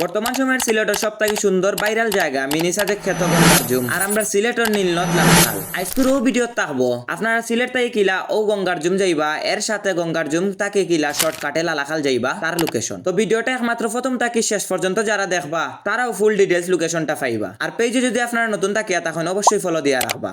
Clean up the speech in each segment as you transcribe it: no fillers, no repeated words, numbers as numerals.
বর্তমান সময়ের সিলেটের সবথেকে সুন্দর ভাইরাল জায়গা মিনি সাজেক ক্ষেত গঙ্গার জুম আর আমরা সিলেটের নীলনদ লাখাল আজকের ও ভিডিও থাকবো আপনারা সিলেট থেকে কিলা ও গঙ্গার জুম যাইবা এর সাথে গঙ্গার জুম তাকে কিলা শর্টকাটে লালাখাল যাইবা তার লোকেশন। তো ভিডিওটা একমাত্র প্রথম থেকে শেষ পর্যন্ত যারা দেখবা তারাও ফুল ডিটেইলস লোকেশনটা পাইবা। আর পেজে যদি আপনারা নতুন থাকিয়া তখন অবশ্যই ফলো দিয়া রাখবা।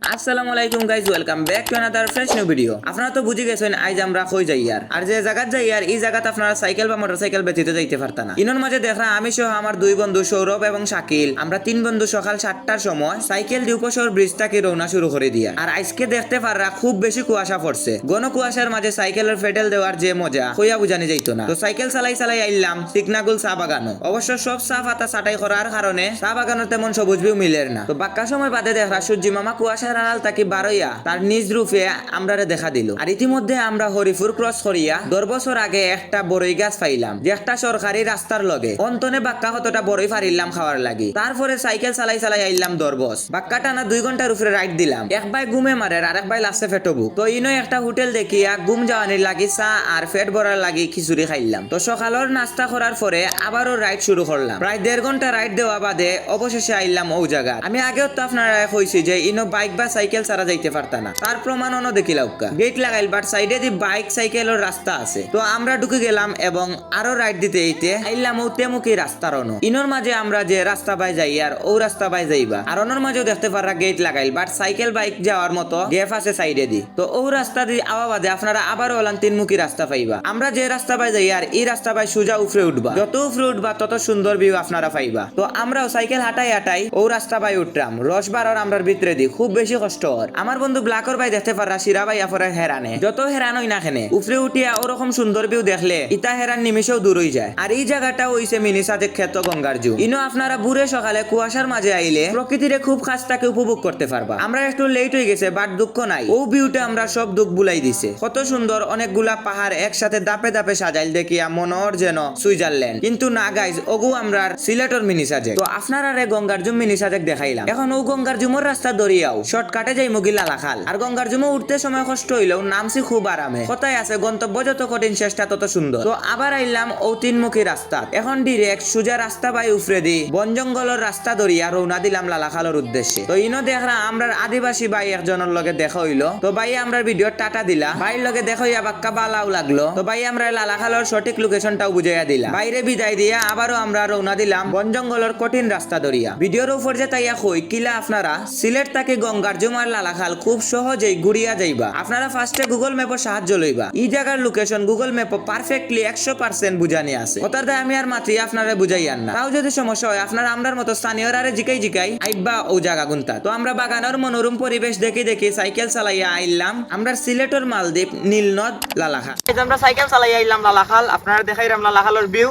আসসালামু আলাইকুম guys, welcome back to another fresh new video. আপনারা তো বুঝে গেছেন আজ আমরা কই যাই আর যে জায়গাত যাই এই জায়গাত আপনারা সাইকেল বা মোটরসাইকেল ব্যতীত যাইতে পারতা না। ইনোর মাঝে দেখরা আমি সহ আমার দুই বন্ধু সৌরভ এবং শাকিল আমরা তিন বন্ধু সকাল 7টার সময় সাইকেল দিয়ে উপশহর ব্রিজটাকে রওনা শুরু করে দিয়া। আর আজকে দেখতে পাররা খুব বেশি কুয়াশা পড়ছে। ঘন কুয়াশার মাঝে সাইকেলের পেডেল দেওয়ার যে মজা কইয়া বুঝানি যাইতো না। তো সাইকেল চালাই আইলাম সিকনাগুল চা বাগানো। অবশ্য সব চা পাতা ছাটাই করার কারণে চা বাগানোর তেমন সবুজ ভিউ মিলের না। তো বাক্কা সময় বাদে দেখরা সূর্যি মামা কুয়াশার আড়াল তাকে বারইয়া তার নিজ রূপে আমরারে দেখা দিল। আর ইতিমধ্যে আমরা হরিপুর ক্রস করিয়া 10 বছর আগে একটা বড়ই গাছ পাইলাম যে একটা সরকারি রাস্তার লগে অন্তনে বাক্কা কতটা বড়ই ফারিলাম খাওয়ার লাগি। তারপরে সাইকেল চালাই আইলাম দরবস বাক্কা টানা 2 ঘন্টার উপরে রাইড দিলাম। এক ভাই ঘুমে মারে আর এক ভাই লাস্টে ফেটো বুক। তো ইনো একটা হোটেল দেখিয়া ঘুম যাওয়ানির লাগি চা আর ফেট ভরার লাগি খিচুড়ি খাইলাম। তো সকালের নাস্তা করার পরে আবারও রাইড শুরু করলাম। প্রায় 1.5 ঘন্টা রাইড দেওয়া বাদে অবশেষে আইলাম ও জায়গা। আমি আগেও তো আপনারা কইছি যে ইনো বাইক বা সাইকেল ছাড়া যাইতে পারতা না, তার প্রমাণ অন্য দেখিলাম। গেট লাগাইল বাট সাইডে দি বাইক সাইকেলের রাস্তা আছে। তো আমরা ঢুকে গেলাম এবং আরো রাইড দিতে এইতে আইলাম ও তেমুকি রাস্তার অন্য। ইনোর মাঝে আমরা যে রাস্তা বাই যাই আর ও রাস্তা বাই যাইবা। আর অন্যর মাঝেও দেখতে পাররা গেট লাগাইল বাট সাইকেল বাইক যাওয়ার মতো গ্যাপ আছে সাইডে দি। তো ও রাস্তা দিয়ে আওয়া বাদে আপনারা আবারও হলাম 3মুখী রাস্তা পাইবা। আমরা যে রাস্তা বাই যাই আর এই রাস্তা বাই সোজা উপরে উঠবা। যত উপরে উঠবা তত সুন্দর ভিউ আপনারা পাইবা। তো আমরাও সাইকেল হাঁটাই ও রাস্তা বাই উঠলাম। রসবারর আমরার ভিতরে দি খুব বেশি কষ্ট। আমার বন্ধু ব্ল্যাকর ভাই দেখতে পাররা শিরা ভাই আফরে হেরানে যত হেরান হই না খেনে উপরে উঠিয়া ওরকম সুন্দর ভিউ দেখলে ইতা হেরান নিমিশেও দূর হয়ে যায়। আর এই জায়গাটা হইছে মিনি সাজেক ক্ষেত গঙ্গার জু। ইনো আপনারা বুড়ে সকালে কুয়াশার মাঝে আইলে প্রকৃতিরে খুব কাছটাকে উপভোগ করতে পারবা। আমরা একটু লেট হয়ে গেছে বাট দুঃখ নাই, ও ভিউটা আমরা সব দুঃখ বুলাই দিছে। কত সুন্দর অনেকগুলা পাহাড় একসাথে দাপে দাপে সাজাইল দেখিয়া মনোর যেন সুইজারল্যান্ড। কিন্তু না গাইজ, ওগু আমরা সিলেটর মিনি সাজেক। তো আপনারা রে গঙ্গার জুম মিনি সাজেক দেখাইলাম। এখন ও গঙ্গার জুমর রাস্তা দরিয়াও শর্টকাটে যাই মুগিলা লাখাল। আর গঙ্গার জুমে উঠতে সময় কষ্ট হইলেও নামছি খুব আরামে। কথায় আছে গন্তব্য যত কঠিন চেষ্টা তত সুন্দর। তো আবার আইলাম ও 3মুখী রাস্তা। এখন ডিরেক্ট সোজা রাস্তা বাই উফরে দি বন জঙ্গলের রাস্তা দরিয়া রওনা দিলাম লালাখালের উদ্দেশ্যে। তো ইনো দেখরা আমরা আদিবাসী ভাই একজনের লগে দেখা হইলো। তো ভাই আমরা ভিডিও টাটা দিলা। ভাইয়ের লগে দেখা হইয়া বাক্কা বালাও লাগলো। তো ভাই আমরা লালাখালের সঠিক লোকেশনটাও বুঝাইয়া দিলা। বাইরে বিদায় দিয়া আবারও আমরা রওনা দিলাম বন জঙ্গলের কঠিন রাস্তা দরিয়া। ভিডিওর উপর যে তাইয়া কই কিলা আপনারা সিলেট থেকে গঙ্গার জুম আর লালাখাল খুব সহজেই ঘুরিয়া যাইবা। আপনারা ফার্স্টে গুগল ম্যাপের সাহায্য লইবা। এই জায়গার লোকেশন গুগল ম্যাপ পারফেক্টলি 100% বুঝানি আছে। কথার দায় আমি আর মাত্রই আপনারা বুঝাইয়ান না। তাও যদি সমস্যা হয় আপনারা আমরার মতো স্থানীয়রারে জিকাই আইবা ও জায়গা গুনতা। তো আমরা বাগানের মনোরম পরিবেশ দেখি সাইকেল চালাইয়া আইলাম আমরা সিলেটের মালদ্বীপ নীলনদ লালাখাল। আমরা সাইকেল চালাইয়া আইলাম লালাখাল। আপনারা দেখাইলাম লালাখালের ভিউ।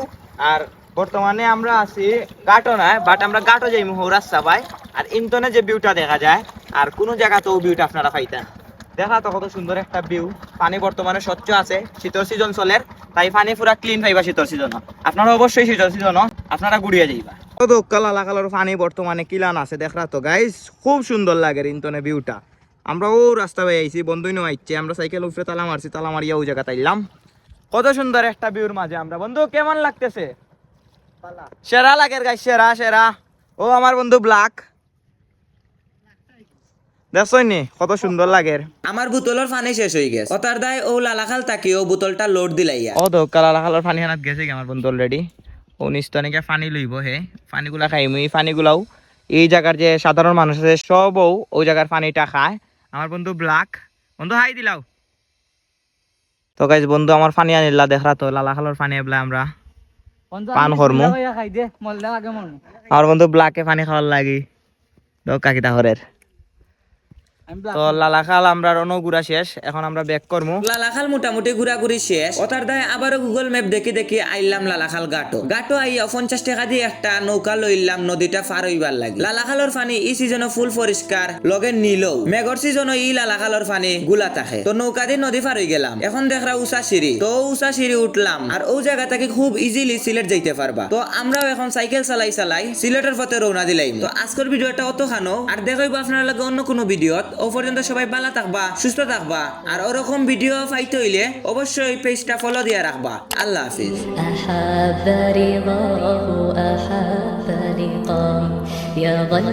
আর বর্তমানে আমরা আছি ঘাটও না বাট আমরা ঘাটও যাইমু রাস্তা পাই। আর ইন্তনে যে ভিউটা দেখা যায় আর কোনো জায়গাতেও ভিউটা আপনারা পাইতেন। দেখা তো কত সুন্দর একটা ভিউ। পানি বর্তমানে স্বচ্ছ আছে, শীতল সিজন চলের তাই পানি পুরা ক্লিন পাইবা শীতল সিজন। আপনারা অবশ্যই শীতল সিজন আপনারা ঘুরিয়ে যাইবা। লালাখালের পানি বর্তমানে কিলান আছে দেখরা তো গাইস, খুব সুন্দর লাগে ইন্তনে ভিউটা। আমরা ও রাস্তা পাই আইছি বন্ধুই নো আইছে। আমরা সাইকেল উপরে তালা মারিয়া ওই জায়গা তাইলাম। কত সুন্দর একটা ভিউর মাঝে আমরা। বন্ধু কেমন লাগতেছে? সেরা লাগে গাইস, সেরা। ও আমার বন্ধু ব্ল্যাক দেখছনি কত সুন্দর লাগে। আমার বোতলের পানি শেষ হয়ে গেছে। ওটার দায় ও লালাখাল তাকি ও বোতলটা লোড দিলাইয়া। ও তো লালাখালের পানি হানাত গেছে কি আমার বন্ধু অলরেডি। ও নিস্তনিকে পানি লইব হে পানিগুলা খাইমু। এই পানিগুলাও এই জায়গার যে সাধারণ মানুষ আছে সবও ওই জায়গার পানিটা খায়। আমার বন্ধু ব্ল্যাক বন্ধু হাই দিলাও। তো গাইস বন্ধু আমার পানি আনিলা দেখরা তো লালাখালের পানি এবলা আমরা পান করমু। আমার বন্ধু ব্ল্যাকে পানি খাওয়ার লাগি কাকিতা হরের। তো লালাখাল আমরা ঘুরা শেষ। এখন আমরা ব্যাক করবো। লালাখাল মোটামুটি ঘুরাঘুরি শেষ। ওটার দায় আবারও গুগল ম্যাপ দেখি আইলাম লালাখাল ঘাটো আইয়া 50 টাকা দিয়ে একটা নৌকা লইলাম নদীটা পার হইবার লাগে। লালাখালের পানি এই সিজনে ফুল পরিষ্কার লগে নীলও। মেঘর সিজনে ই লালাখালের পানি গুলা থাকে। তো নৌকা দিয়ে নদী পার হয়ে গেলাম। এখন দেখরা উঁচা সিঁড়ি। তো উঁচা সিঁড়ি উঠলাম আর ও জায়গা থেকে খুব ইজিলি সিলেট যাইতে পারবা। তো আমরাও এখন সাইকেল চালাই সিলেটের পথে রওনা দিলাম। তো আজকের ভিডিওটা অত খানো আর দেখাইবো আপনার লাগে অন্য কোনো ভিডিওত। ও পর্যন্ত সবাই ভালো থাকবা, সুস্থ থাকবা, আর ওরকম ভিডিও পাইতে হইলে অবশ্যই পেজটা ফলো দিয়ে রাখবা। আল্লাহ হাফিজ। أحب رضاه أحب لقاه يظل